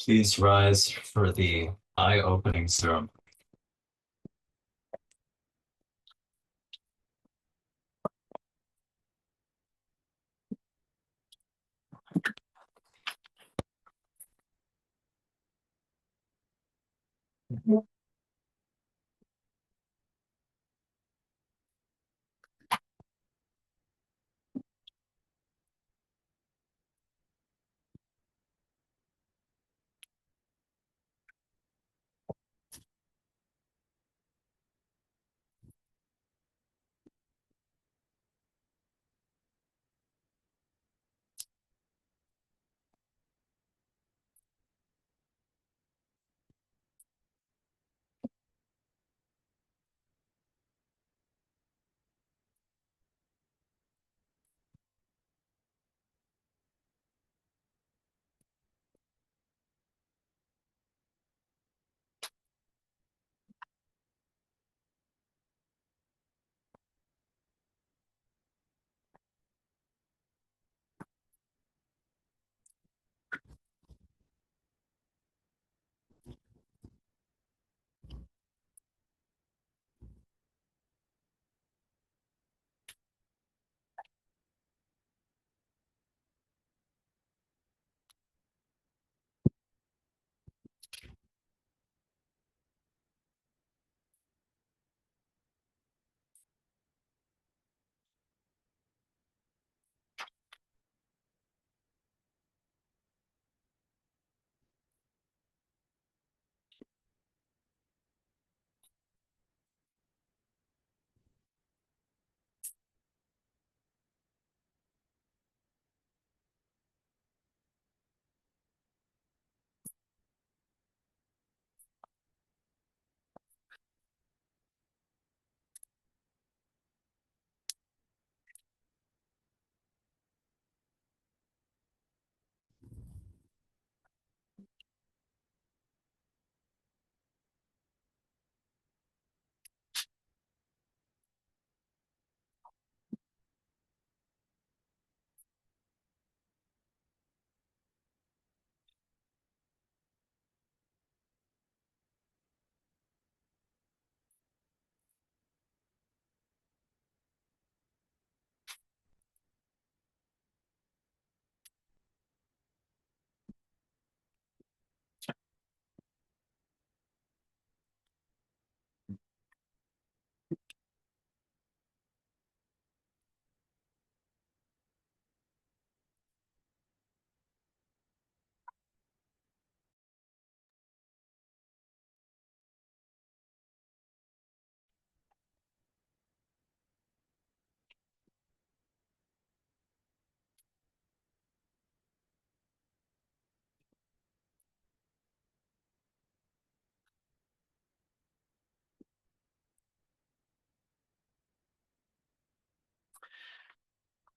Please rise for the eye opening ceremony.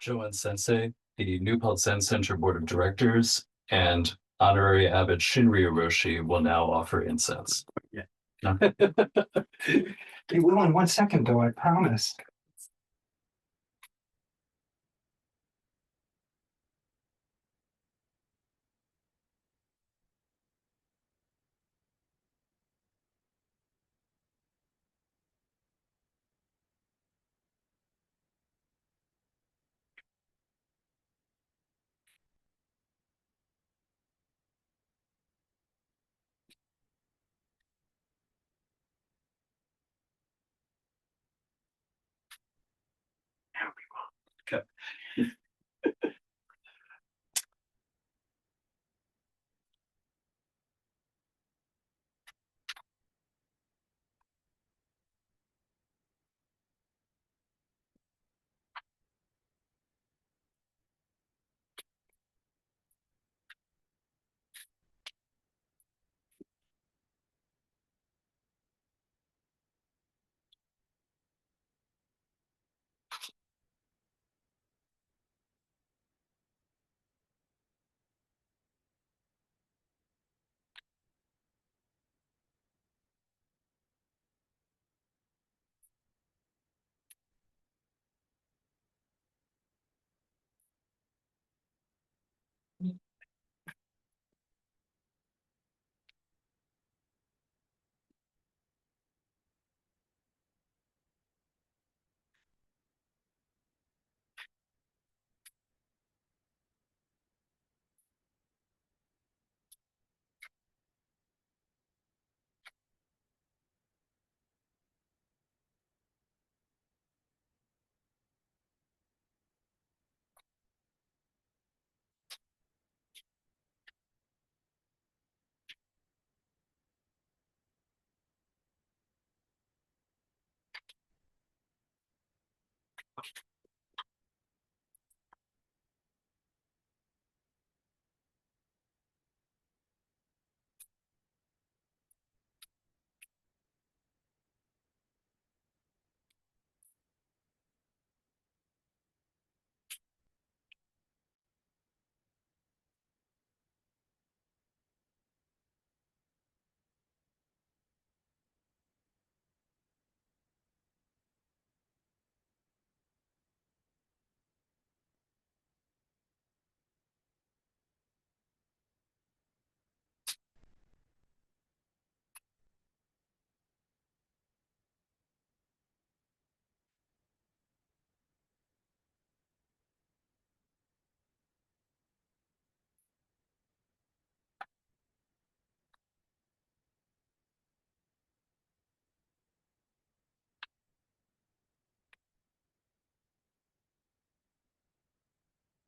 Joan Sensei, the New Pelt Zen Center Board of Directors, and Honorary Abbot Shinryu Roshi will now offer incense. Yeah. No? He will in 1 second, though, I promise. Okay.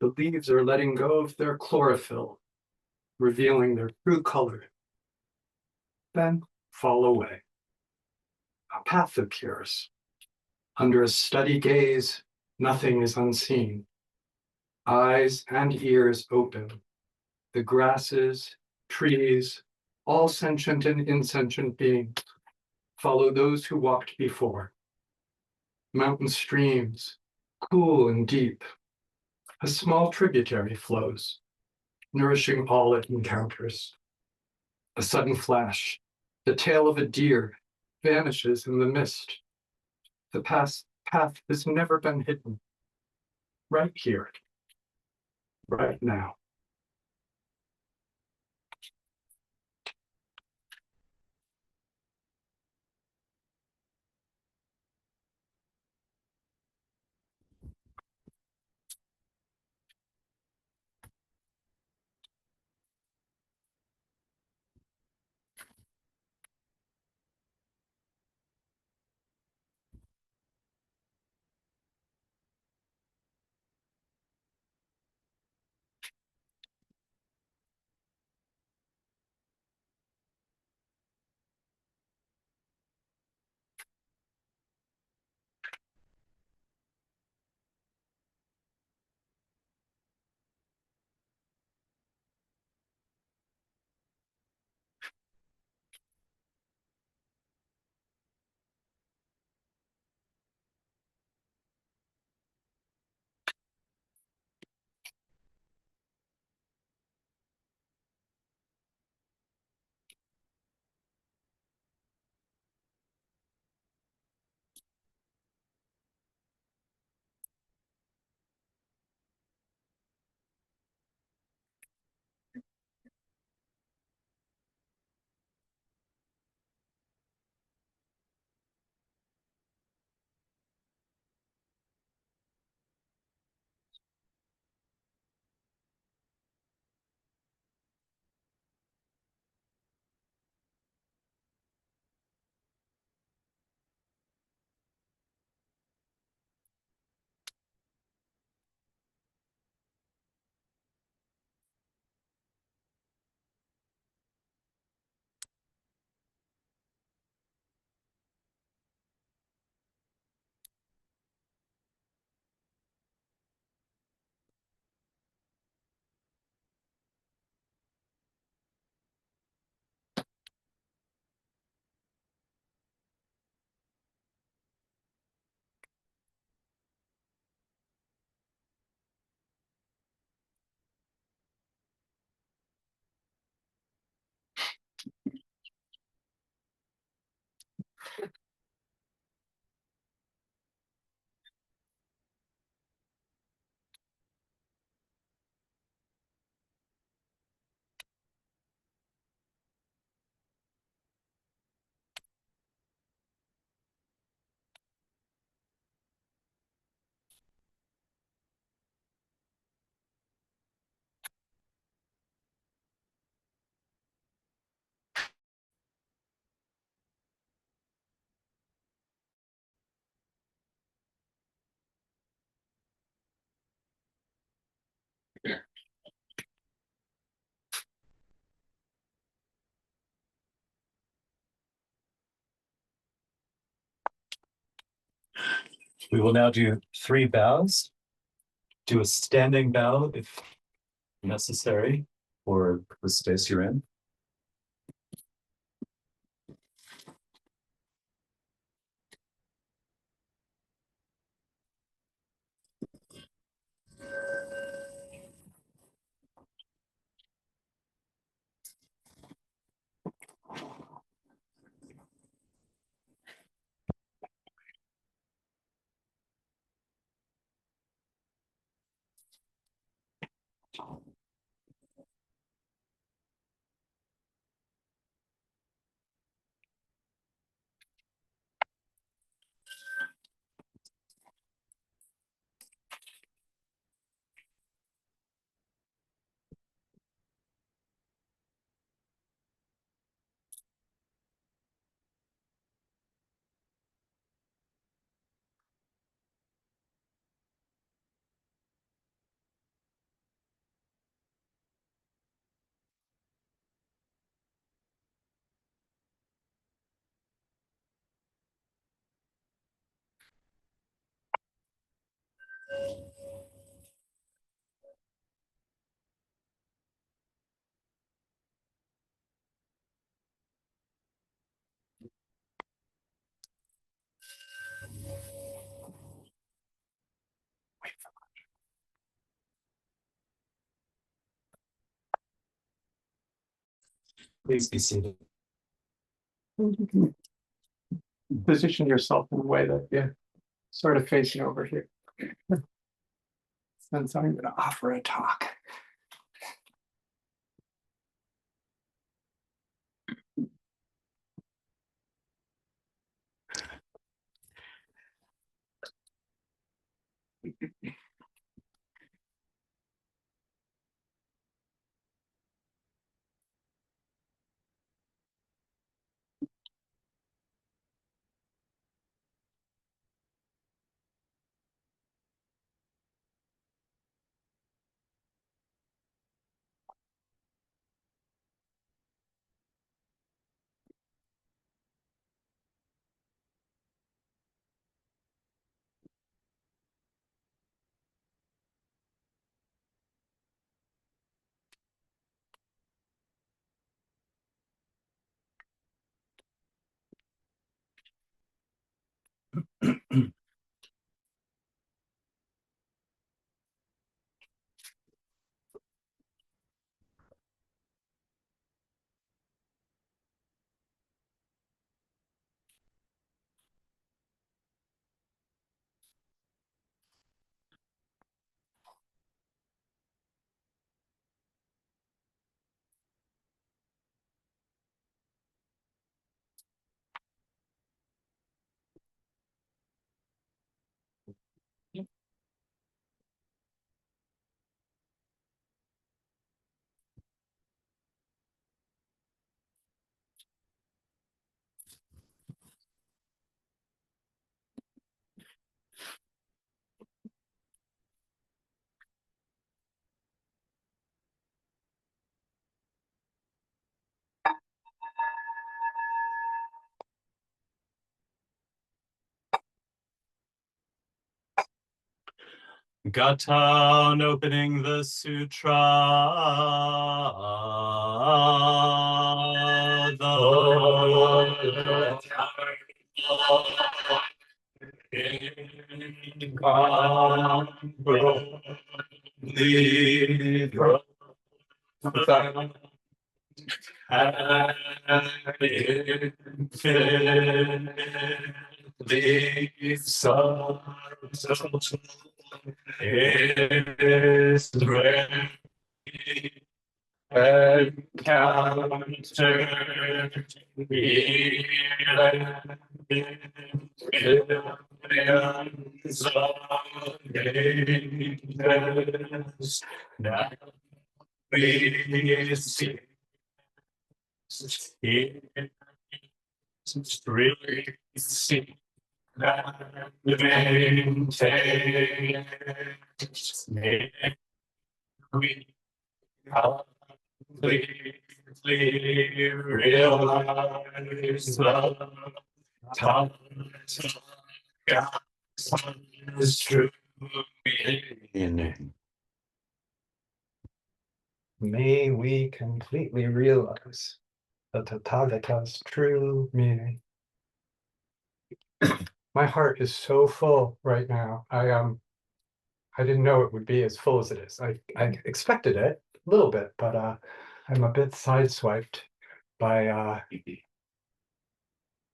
The leaves are letting go of their chlorophyll, revealing their true color. Then fall away. A path appears. Under a steady gaze, nothing is unseen. Eyes and ears open. The grasses, trees, all sentient and insentient beings follow those who walked before. Mountain streams, cool and deep. A small tributary flows, nourishing all it encounters. A sudden flash, the tail of a deer vanishes in the mist. The path has never been hidden. Right here, right now. We will now do 3 bows. Do a standing bow if necessary for the space you're in. Please be seated. You can position yourself in a way that you're sort of facing over here. Since I'm going to offer a talk. Gatan opening the sutra. Is ready and counter now we see streets that maintain we completely realize the time is true. May we completely realize the Tathagata's true meaning. My heart is so full right now. I didn't know it would be as full as it is. I expected it a little bit, but I'm a bit sideswiped by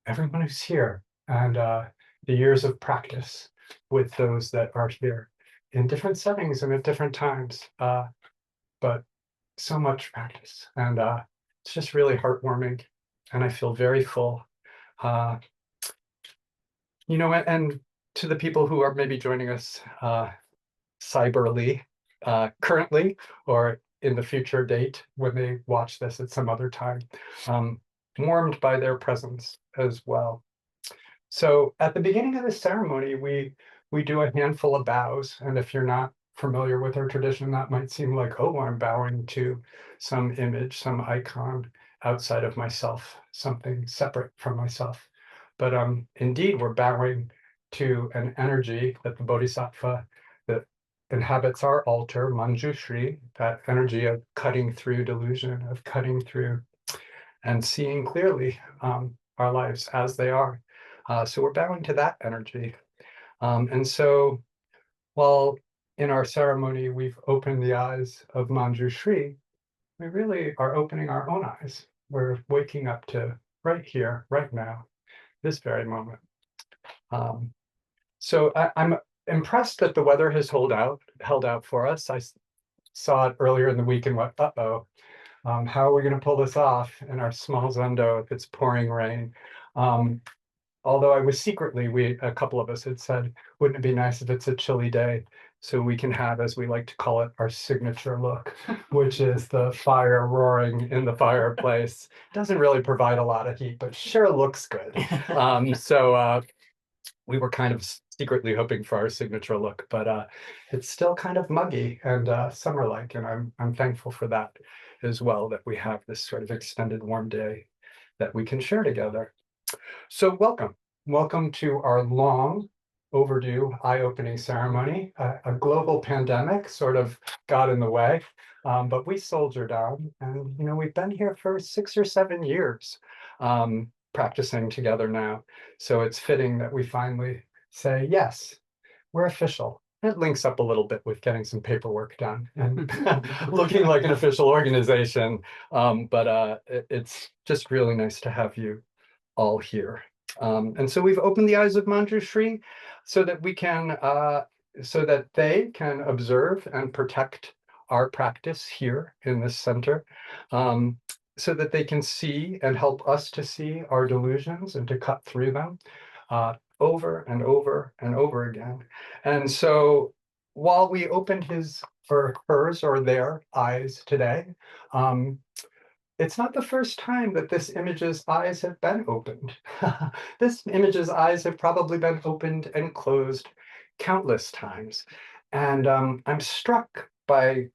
everyone who's here and the years of practice with those that are here in different settings and at different times. But so much practice, and it's just really heartwarming, and I feel very full. You know, and to the people who are maybe joining us cyberly currently or in the future date when they watch this at some other time, warmed by their presence as well. So at the beginning of the ceremony, we do a handful of bows, and if you're not familiar with our tradition, that might seem like, oh, I'm bowing to some image, some icon outside of myself, something separate from myself. But indeed, we're bowing to an energy that the Bodhisattva that inhabits our altar, Manjushri, that energy of cutting through delusion, of cutting through and seeing clearly our lives as they are. So we're bowing to that energy. And so while in our ceremony, we've opened the eyes of Manjushri, we really are opening our own eyes. We're waking up to right here, right now, this very moment. So I'm impressed that the weather has held out for us. I saw it earlier in the week and went, uh-oh, how are we going to pull this off in our small zendo if it's pouring rain? Although I was secretly, a couple of us had said, wouldn't it be nice if it's a chilly day so we can have, as we like to call it, our signature look, which is the fire roaring in the fireplace. Doesn't really provide a lot of heat, but sure looks good. So we were kind of secretly hoping for our signature look, but it's still kind of muggy and summer-like, and I'm thankful for that as well, that we have this sort of extended warm day that we can share together. So welcome to our long overdue eye-opening ceremony. A global pandemic sort of got in the way, but we soldiered on, and you know, we've been here for 6 or 7 years practicing together now. So it's fitting that we finally say, yes, we're official. It links up a little bit with getting some paperwork done and looking like an official organization. But it's just really nice to have you all here. And so we've opened the eyes of Manjushri so that we can, so that they can observe and protect our practice here in this center, so that they can see and help us to see our delusions and to cut through them over and over and over again. And so while we opened his or hers or their eyes today, it's not the first time that this image's eyes have been opened. This image's eyes have probably been opened and closed countless times. And I'm struck by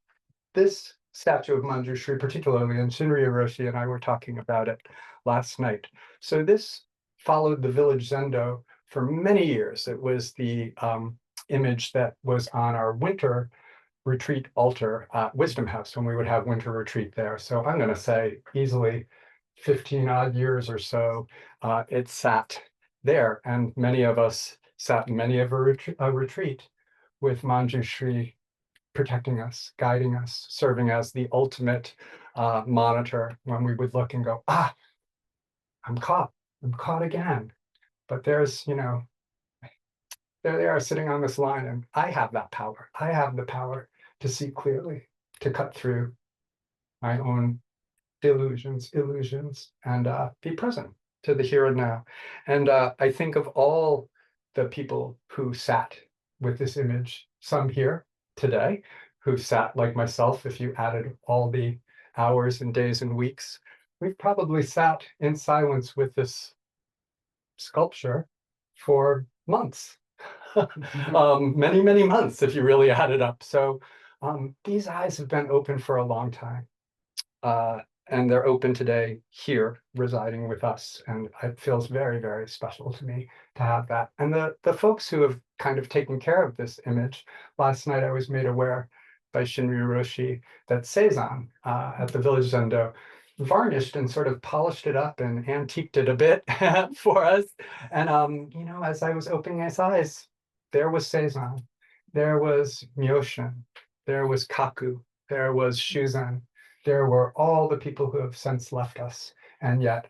this statue of Manjushri particularly, and Shinryu Roshi and I were talking about it last night. So this followed the village zendo for many years. It was the image that was on our winter retreat altar at Wisdom House when we would have winter retreat there. So I'm going to say easily 15 odd years or so, it sat there. And many of us sat in many of a retreat with Manjushri protecting us, guiding us, serving as the ultimate monitor when we would look and go, I'm caught again. But there's, you know, there they are sitting on this line, and I have that power. I have the power to see clearly, to cut through my own delusions, illusions, and be present to the here and now. And I think of all the people who sat with this image, some here today, who sat like myself, if you added all the hours and days and weeks, we've probably sat in silence with this sculpture for months. Many, many months, if you really add it up. So these eyes have been open for a long time. and they're open today here, residing with us. And it feels very, very special to me to have that. And the folks who have kind of taken care of this image, last night I was made aware by Shinryu Roshi that Seizan at the Village Zendo varnished and sort of polished it up and antiqued it a bit for us. And you know, as I was opening his eyes, there was Seizan, there was Myoshin, there was Kaku, there was Shuzan, there were all the people who have since left us and yet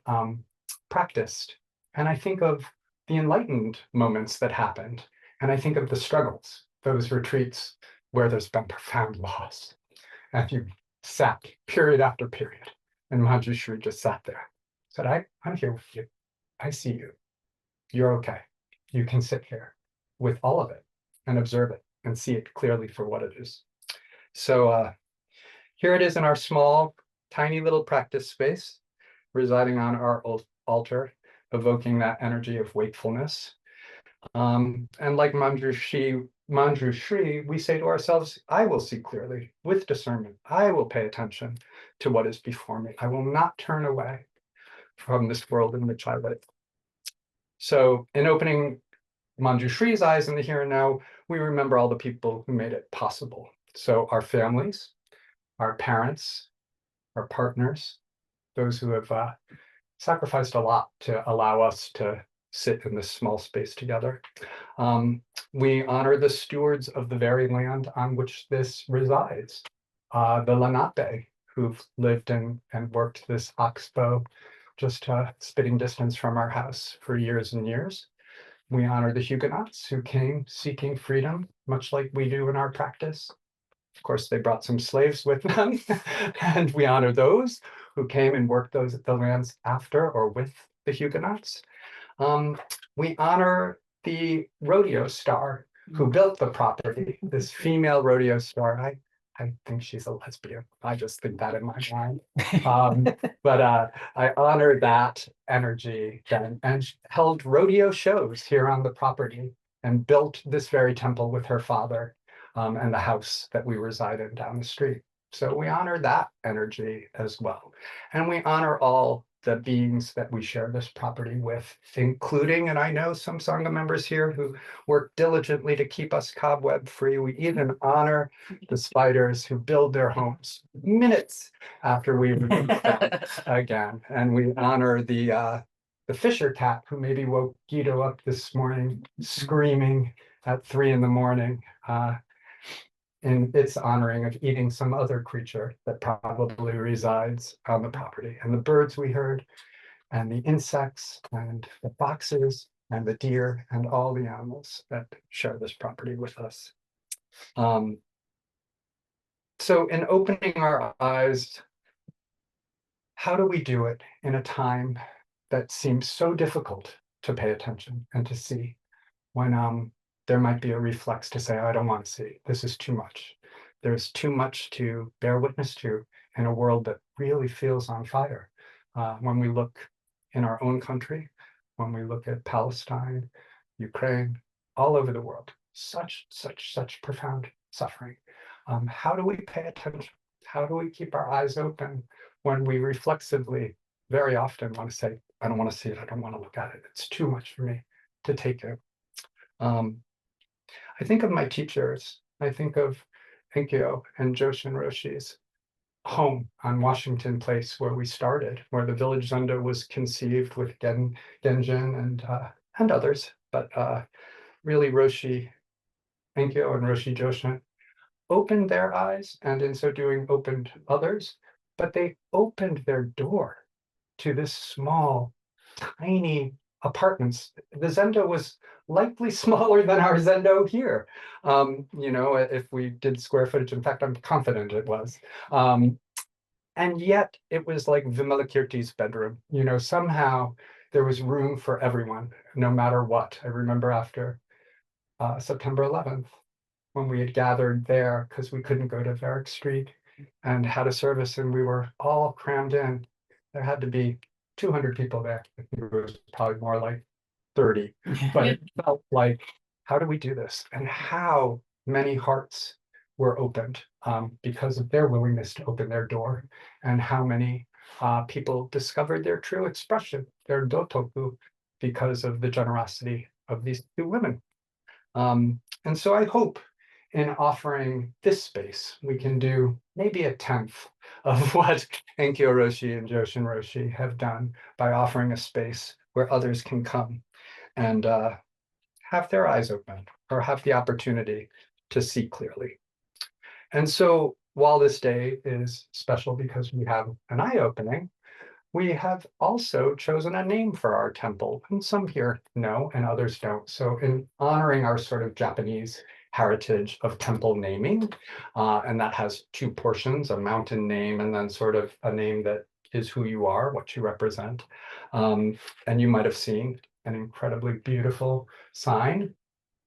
practiced. And I think of the enlightened moments that happened. And I think of the struggles, those retreats where there's been profound loss. And you sat period after period. And Manjushri just sat there, said, I'm here with you. I see you. You're okay. You can sit here with all of it and observe it and see it clearly for what it is. So here it is in our small, tiny little practice space, residing on our altar, evoking that energy of wakefulness. And like Manjushri, we say to ourselves, I will see clearly with discernment. I will pay attention to what is before me. I will not turn away from this world in which I live. So in opening Manjushri's eyes in the here and now, we remember all the people who made it possible. So our families, our parents, our partners, those who have sacrificed a lot to allow us to sit in this small space together. We honor the stewards of the very land on which this resides, the Lenape, who've lived and worked this oxbow just spitting distance from our house for years and years. We honor the Huguenots who came seeking freedom, much like we do in our practice. Of course, they brought some slaves with them, and we honor those who came and worked the lands after or with the Huguenots. We honor the rodeo star who built the property, this female rodeo star. I think she's a lesbian. I just think that in my mind. But I honor that energy and held rodeo shows here on the property and built this very temple with her father and the house that we reside in down the street. So we honor that energy as well. And we honor all the beings that we share this property with, including, and I know some Sangha members here who work diligently to keep us cobweb free. We even honor the spiders who build their homes minutes after we remove them again. And we honor the fisher cat who maybe woke Guido up this morning screaming at 3 a.m. In its honoring of eating some other creature that probably resides on the property. And the birds we heard, and the insects, and the foxes, and the deer, and all the animals that share this property with us. So in opening our eyes, how do we do it in a time that seems so difficult to pay attention and to see, when there might be a reflex to say, I don't want to see, this is too much. There's too much to bear witness to in a world that really feels on fire. When we look in our own country, when we look at Palestine, Ukraine, all over the world, such profound suffering. How do we pay attention? How do we keep our eyes open when we reflexively very often want to say, I don't want to see it, I don't want to look at it, it's too much for me to take it. I think of my teachers. I think of Enkyo and Joshin Roshi's home on Washington Place, where we started, where the Village Zendo was conceived with Genjin and others, but really Roshi, Enkyo and Roshi Joshin opened their eyes, and in so doing opened others, but they opened their door to this small, tiny apartments. The Zendo was likely smaller than our Zendo here. You know, if we did square footage, in fact, I'm confident it was. And yet it was like Vimalakirti's bedroom. You know, somehow there was room for everyone, no matter what. I remember after September 11th, when we had gathered there because we couldn't go to Varick Street and had a service, and we were all crammed in. There had to be 200 people there. I think it was probably more like 30, but it felt like, how do we do this? And how many hearts were opened because of their willingness to open their door, and how many people discovered their true expression, their dotoku, because of the generosity of these two women. And so I hope in offering this space, we can do maybe a tenth of what Enkyo Roshi and Joshin Roshi have done by offering a space where others can come and have their eyes open or have the opportunity to see clearly. And so while this day is special because we have an eye opening, we have also chosen a name for our temple, and some here know and others don't. So in honoring our sort of Japanese heritage of temple naming, and that has two portions, a mountain name and then sort of a name that is who you are, what you represent. And you might have seen an incredibly beautiful sign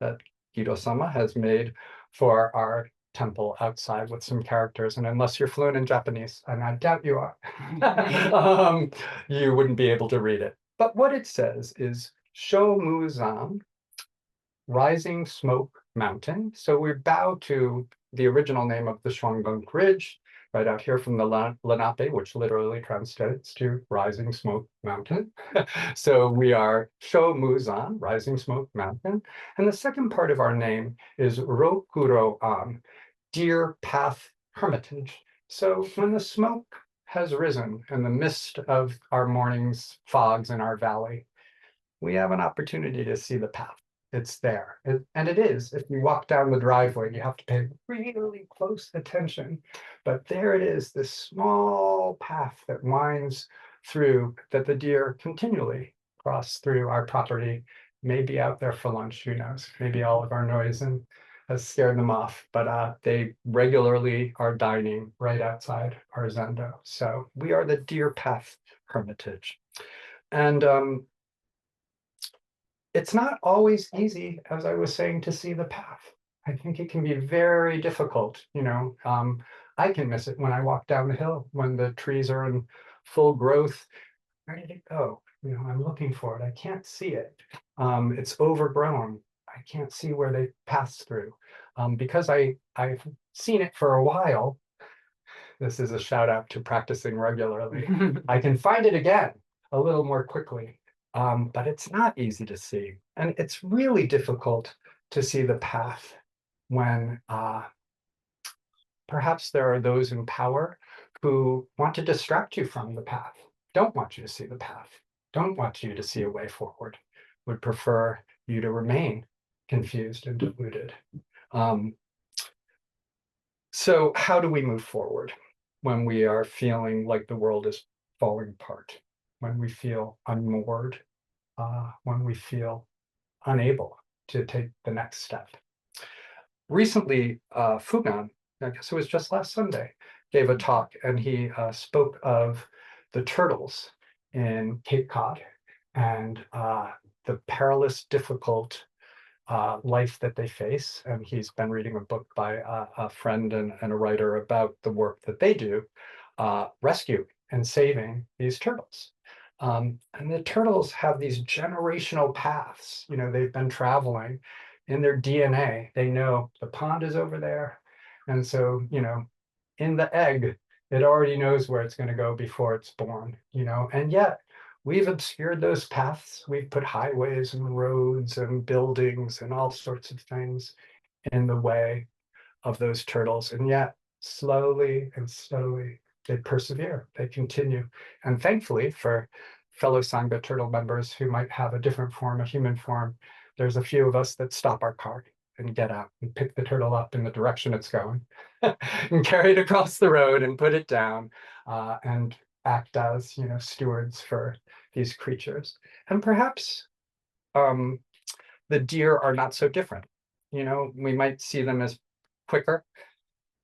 that Guido-sama has made for our temple outside with some characters. And unless you're fluent in Japanese, and I doubt you are, you wouldn't be able to read it. But what it says is Shomuzan, Rising Smoke Mountain. So we bow to the original name of the Shwangbunk Ridge, right out here from the Lenape, which literally translates to Rising Smoke Mountain. So we are Shomuzan, Rising Smoke Mountain. And the second part of our name is Rokuro-an, Deer Path Hermitage. So when the smoke has risen in the midst of our morning's fogs in our valley, we have an opportunity to see the path. It's there. And it is. If you walk down the driveway, you have to pay really close attention. But there it is, this small path that winds through, that the deer continually cross through our property, maybe out there for lunch, who knows? Maybe all of our noise and has scared them off, but they regularly are dining right outside our zendo. So we are the Deer Path Hermitage. And it's not always easy, as I was saying, to see the path. I think it can be very difficult. I can miss it when I walk down the hill, when the trees are in full growth. Where did it go? I'm looking for it. I can't see it. It's overgrown. I can't see where they passed through. Because I've seen it for a while. This is a shout out to practicing regularly. I can find it again a little more quickly. But it's not easy to see. And it's really difficult to see the path when perhaps there are those in power who want to distract you from the path, don't want you to see the path, don't want you to see a way forward, would prefer you to remain confused and deluded. So how do we move forward when we are feeling like the world is falling apart, when we feel unmoored, when we feel unable to take the next step? Recently, Fugan, I guess it was just last Sunday, gave a talk, and he spoke of the turtles in Cape Cod and the perilous, difficult life that they face. And he's been reading a book by a friend and a writer about the work that they do, rescue and saving these turtles. And the turtles have these generational paths. They've been traveling in their DNA. They know the pond is over there. And so, in the egg, it already knows where it's going to go before it's born, and yet we've obscured those paths. We've put highways and roads and buildings and all sorts of things in the way of those turtles. And yet slowly and slowly, they persevere, they continue. And thankfully for fellow Sangha turtle members who might have a different form, a human form, there's a few of us that stop our car and get out and pick the turtle up in the direction it's going and carry it across the road and put it down and act as, stewards for these creatures. And perhaps the deer are not so different. We might see them as quicker,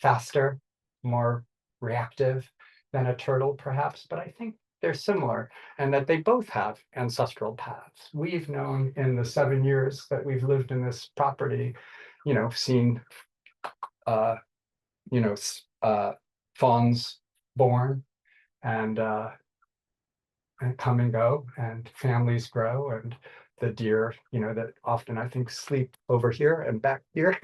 faster, more reactive than a turtle, perhaps, but I think they're similar, and that they both have ancestral paths. We've known in the 7 years that we've lived in this property, seen, fawns born and come and go, and families grow, and the deer, that often I think sleep over here and back here,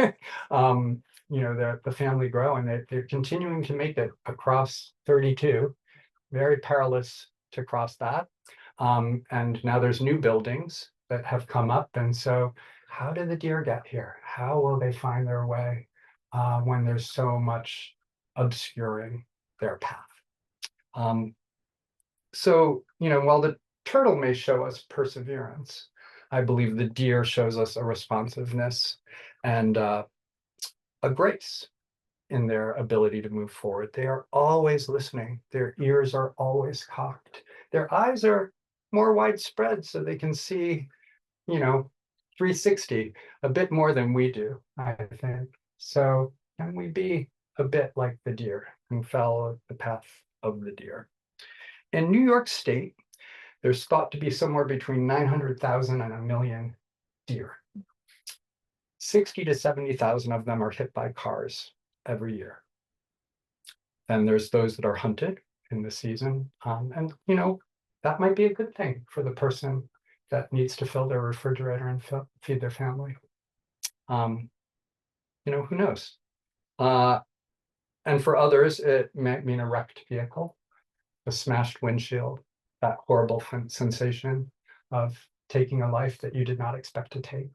the family grow, and they're continuing to make it across 32, very perilous to cross that. And now there's new buildings that have come up. And so how do the deer get here? How will they find their way when there's so much obscuring their path? So, while the turtle may show us perseverance, I believe the deer shows us a responsiveness and a grace in their ability to move forward. They are always listening. Their ears are always cocked. Their eyes are more widespread so they can see, 360, a bit more than we do, I think. So can we be a bit like the deer and follow the path of the deer? In New York State, there's thought to be somewhere between 900,000 and 1 million deer. 60 to 70,000 of them are hit by cars every year. Then there's those that are hunted in the season. And that might be a good thing for the person that needs to fill their refrigerator and feed their family. Who knows? And for others, it might mean a wrecked vehicle, a smashed windshield, that horrible sensation of taking a life that you did not expect to take.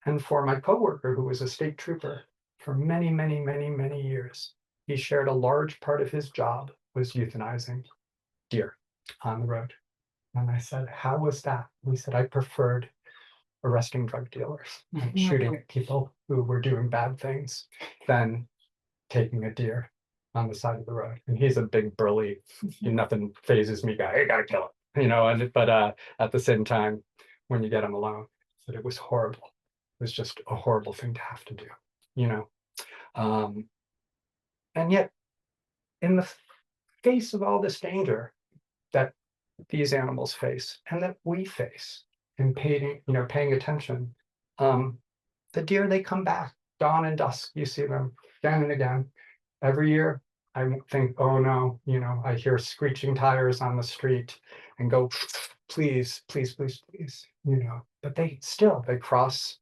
And for my coworker, who was a state trooper for many, many, many, many years, he shared a large part of his job was euthanizing deer on the road. And I said, how was that? He said, I preferred arresting drug dealers and shooting at people who were doing bad things than taking a deer on the side of the road. And he's a big burly, nothing phases me guy. I gotta kill it, but at the same time, when you get him alone, that it was horrible. It was just a horrible thing to have to do, and yet in the face of all this danger that these animals face and that we face in paying attention, the deer, they come back dawn and dusk. You see them again and again. Every year, I think, oh no, I hear screeching tires on the street and go, please, please, please, please, but they cross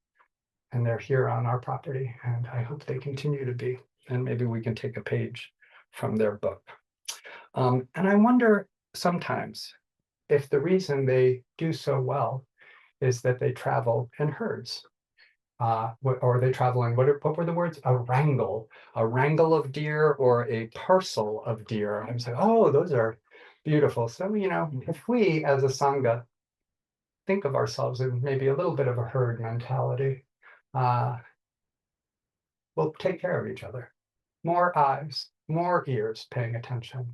and they're here on our property. And I hope they continue to be, and maybe we can take a page from their book. And I wonder sometimes if the reason they do so well is that they travel in herds. Or they travel in, what were the words? A wrangle of deer, or a parcel of deer. I was like, oh, those are beautiful. So, if we as a Sangha think of ourselves in maybe a little bit of a herd mentality, we'll take care of each other. More eyes, more ears paying attention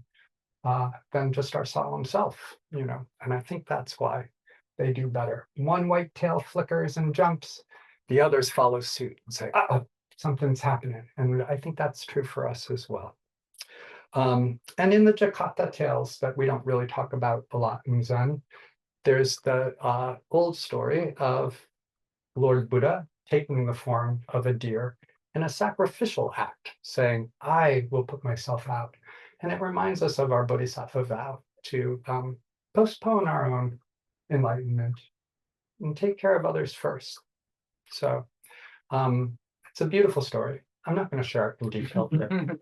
than just our solemn self, and I think that's why they do better. One white tail flickers and jumps, the others follow suit and say, uh-oh, something's happening. And I think that's true for us as well. And in the Jakarta tales that we don't really talk about a lot in Zen, there's the old story of Lord Buddha taking the form of a deer in a sacrificial act, saying, I will put myself out. And it reminds us of our Bodhisattva vow to postpone our own enlightenment and take care of others first. So it's a beautiful story. I'm not going to share it in detail here,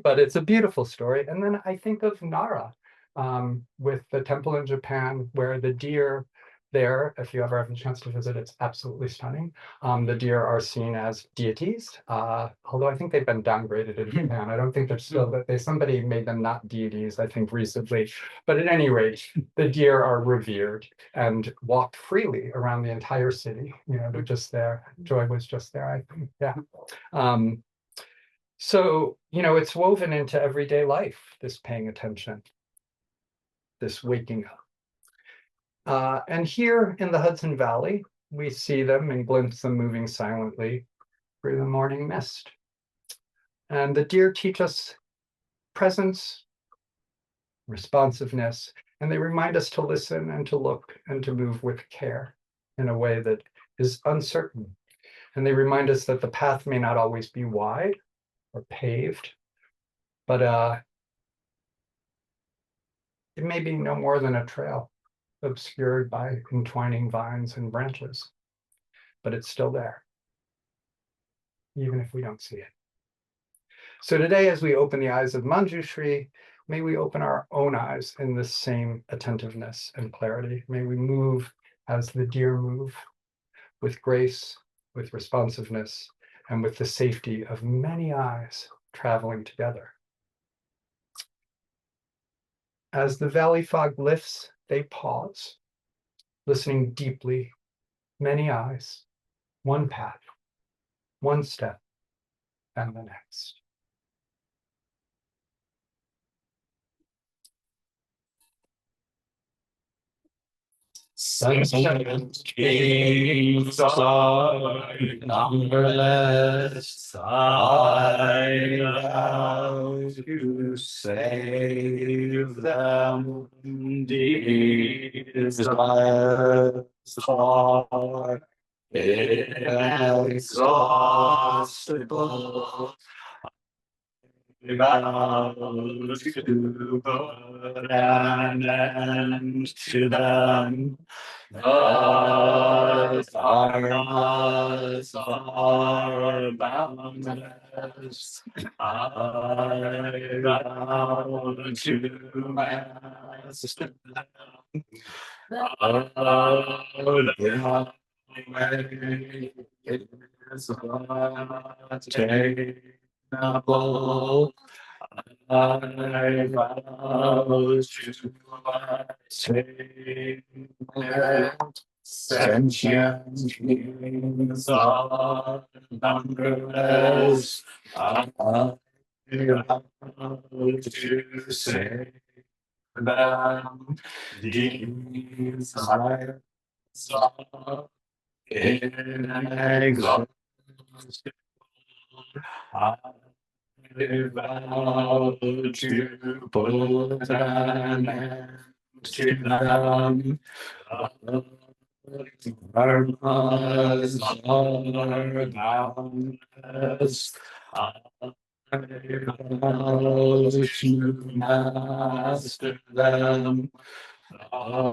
but it's a beautiful story. And then I think of Nara with the temple in Japan where the deer there, if you ever have a chance to visit, it's absolutely stunning. The deer are seen as deities, although I think they've been downgraded in Japan. I don't think they're still, but somebody made them not deities, I think, recently. But at any rate, the deer are revered and walk freely around the entire city. They're just there. Joy was just there, I think. Yeah. So, it's woven into everyday life, this paying attention, this waking up. And here in the Hudson Valley, we see them and glimpse them moving silently through the morning mist. And the deer teach us presence, responsiveness, and they remind us to listen and to look and to move with care in a way that is uncertain. And they remind us that the path may not always be wide or paved, but it may be no more than a trail, obscured by entwining vines and branches, but it's still there, even if we don't see it. So today, as we open the eyes of Manjushri, may we open our own eyes in this same attentiveness and clarity. May we move as the deer move, with grace, with responsiveness, and with the safety of many eyes traveling together. As the valley fog lifts, they pause, listening deeply, many eyes, one path, one step, and the next. Sunset kings are numberless. I vow to save them. Desires are inexhaustible. Vow to put an end to them. Thus our hearts are boundless. I vow to master them. The way is unattainable. I vow to attain it. Sentient beings are numberless. I vow to save them. Desires are inexhaustible. I vow to put an end to them. Dharmas are boundless. I vow to master them. The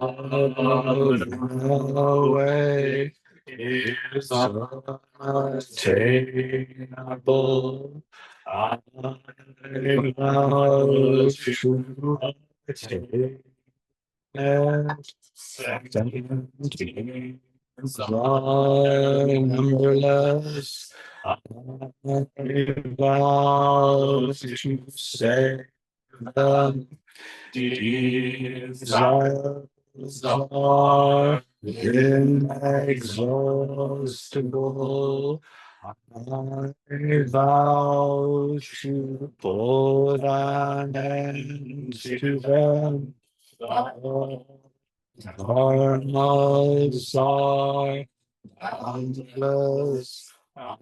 way is unattainable. I vow to attain it. Sentient beings are numberless. I vow to save them. Desires are inexhaustible. I vow to put an end to them. Dharmas are boundless. I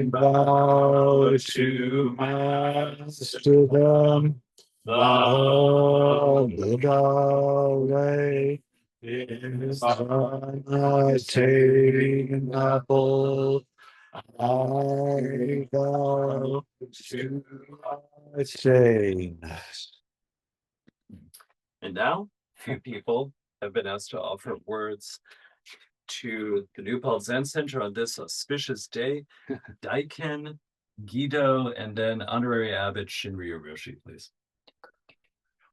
vow to master them. The Buddha way is unattainable. I vow to attain. And now, few people have been asked to offer words to the New Paltz Zen Center on this auspicious day. Daiken, Guido, and then Honorary Abbot Shinryu Roshi, please.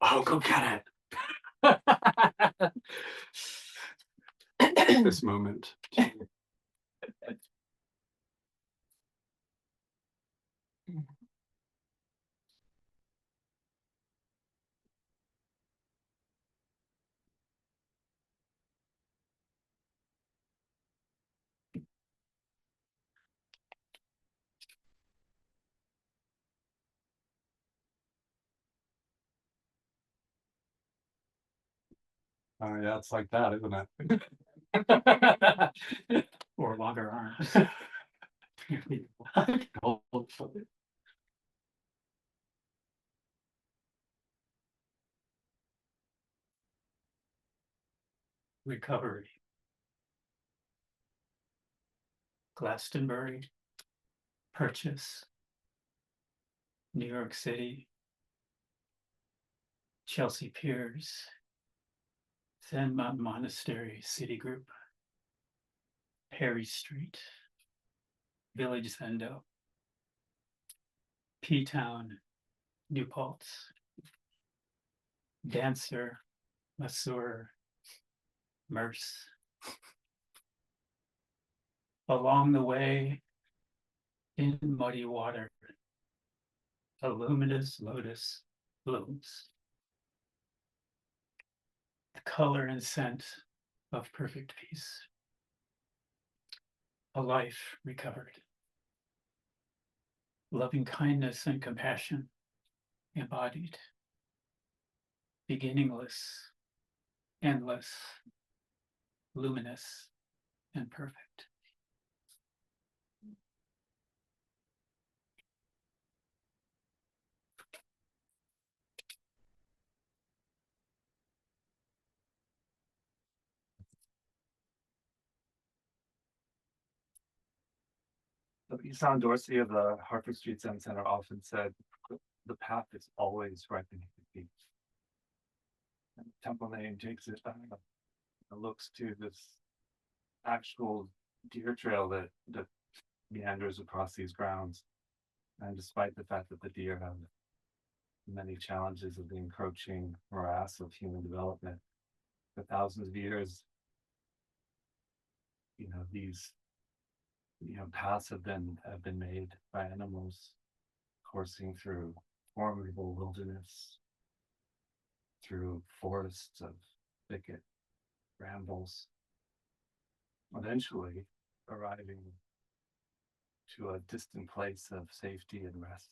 Oh, go get it. This moment. Oh yeah, it's like that, isn't it? Or longer arms. Recovery. Glastonbury. Purchase. New York City. Chelsea Piers. Zen Mountain Monastery Citigroup. Perry Street. Village Zendo. P-Town, New Paltz. dancer, masseur, merce. Along the way, in muddy water, a luminous lotus blooms. The color and scent of perfect peace. A life recovered. Loving kindness and compassion embodied. Beginningless, endless, luminous, and perfect. Isan Dorsey of the Hartford Street Zen Center often said, the path is always right beneath the feet. And Temple name takes it, looks to this actual deer trail that meanders across these grounds. And despite the fact that the deer have many challenges of the encroaching morass of human development, for thousands of years, these paths have been made by animals coursing through formidable wilderness, through forests of thicket, brambles, eventually arriving to a distant place of safety and rest.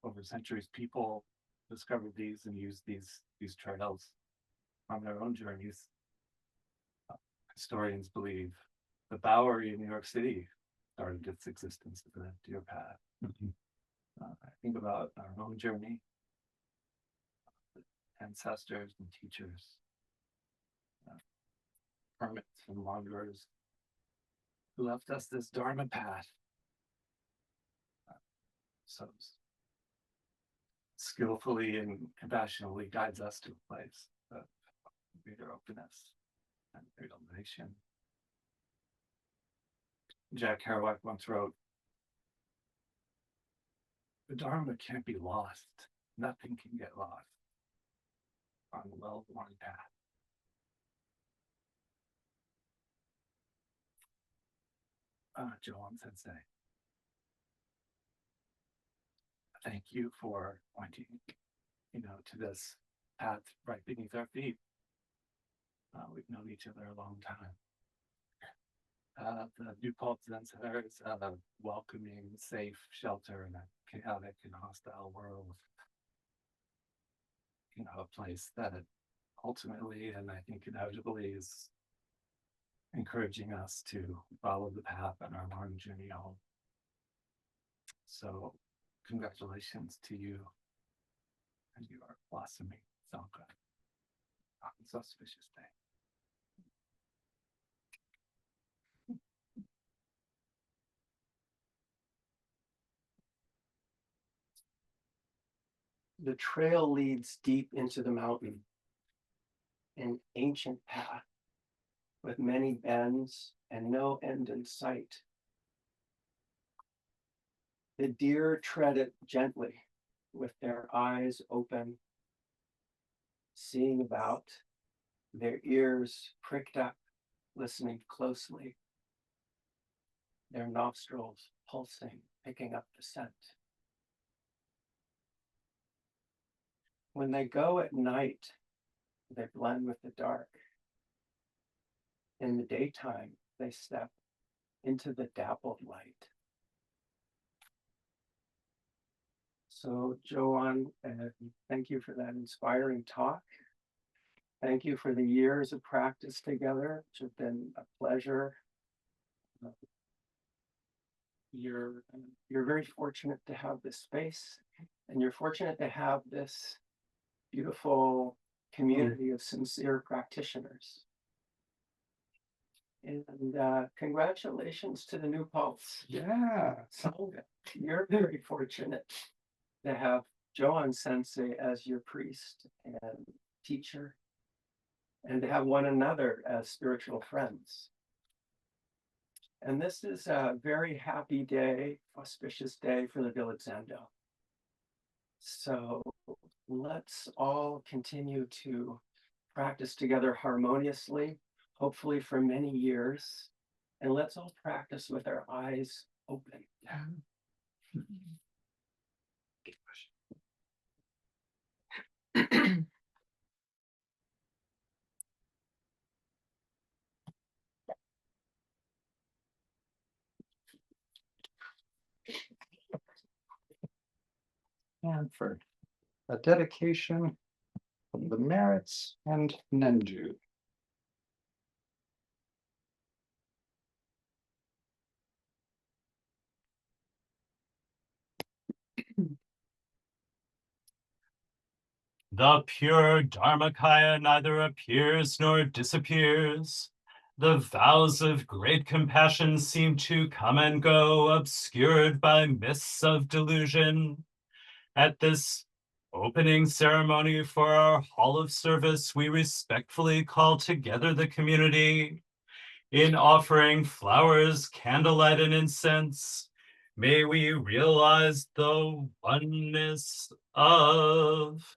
Over centuries, people discovered these and used these trails on their own journeys. Historians believe the Bowery in New York City started its existence as a deer path. I think about our own journey, ancestors and teachers, hermits and wanderers who left us this Dharma path. So skillfully and compassionately guides us to a place of greater openness and realization. Jack Kerouac once wrote, "The Dharma can't be lost. Nothing can get lost on the well-worn path." Joan Sensei, thank you for pointing, to this path right beneath our feet. We've known each other a long time. The New Paltz Zen Center is a welcoming, safe shelter in a chaotic and hostile world. A place that ultimately, and I think inevitably, is encouraging us to follow the path on our long journey home. So, congratulations to you and your blossoming Sangha on this auspicious day. The trail leads deep into the mountain, an ancient path with many bends and no end in sight. The deer tread it gently with their eyes open, seeing about, their ears pricked up, listening closely, their nostrils pulsing, picking up the scent. When they go at night, they blend with the dark. In the daytime, they step into the dappled light. So, Joan, thank you for that inspiring talk. Thank you for the years of practice together, which have been a pleasure. You're very fortunate to have this space, and you're fortunate to have this beautiful community of sincere practitioners. And congratulations to the New Paltz. Yeah. So you're very fortunate to have Joan Sensei as your priest and teacher, and to have one another as spiritual friends. And this is a very happy day, auspicious day for the village Zendo. So let's all continue to practice together harmoniously, hopefully for many years. And let's all practice with our eyes open. And for a dedication of the merits and Nenju. The pure Dharmakaya neither appears nor disappears. The vows of great compassion seem to come and go, obscured by mists of delusion. At this opening ceremony for our hall of service, we respectfully call together the community in offering flowers, candlelight, and incense. May we realize the oneness of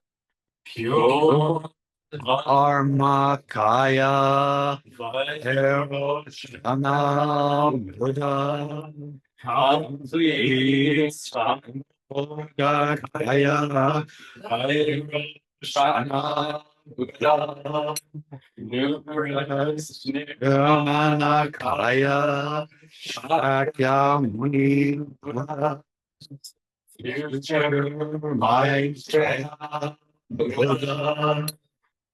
pure Dharmakaya Shana Buddha complete Kaya Shana Buddha numerous Yamanakaya Shakyamuni Buddha future Maitreya Buddha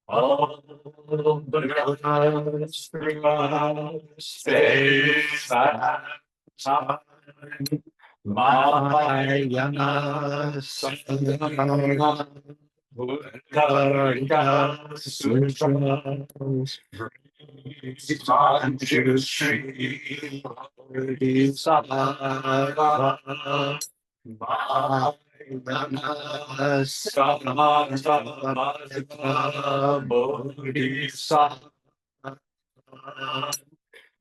all the Buddhas throughout space and time. Mahayana Samana Buddha Sutra Manjushri Bodhisattva Mahayana Samana Bodhisattva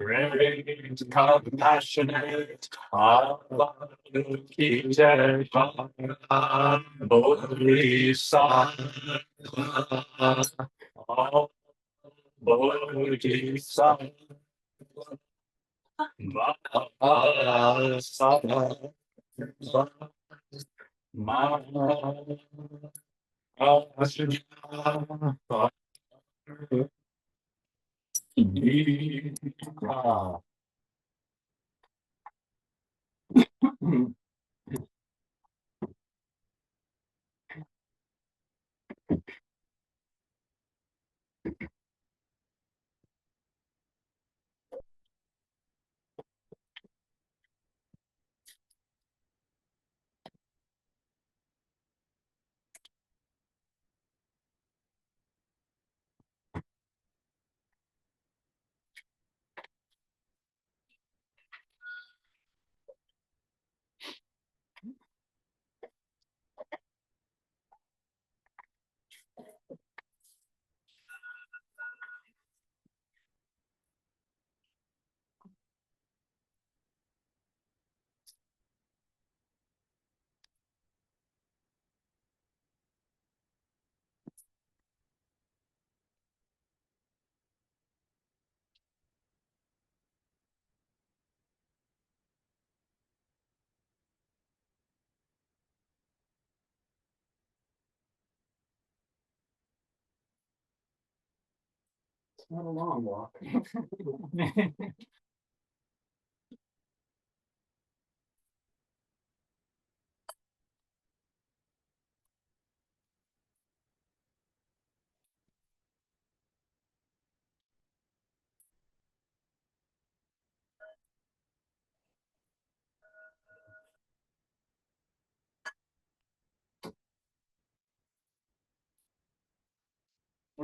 great compassionate Avalokiteshvara Bodhisattva all Bodhisattva It's not a long walk.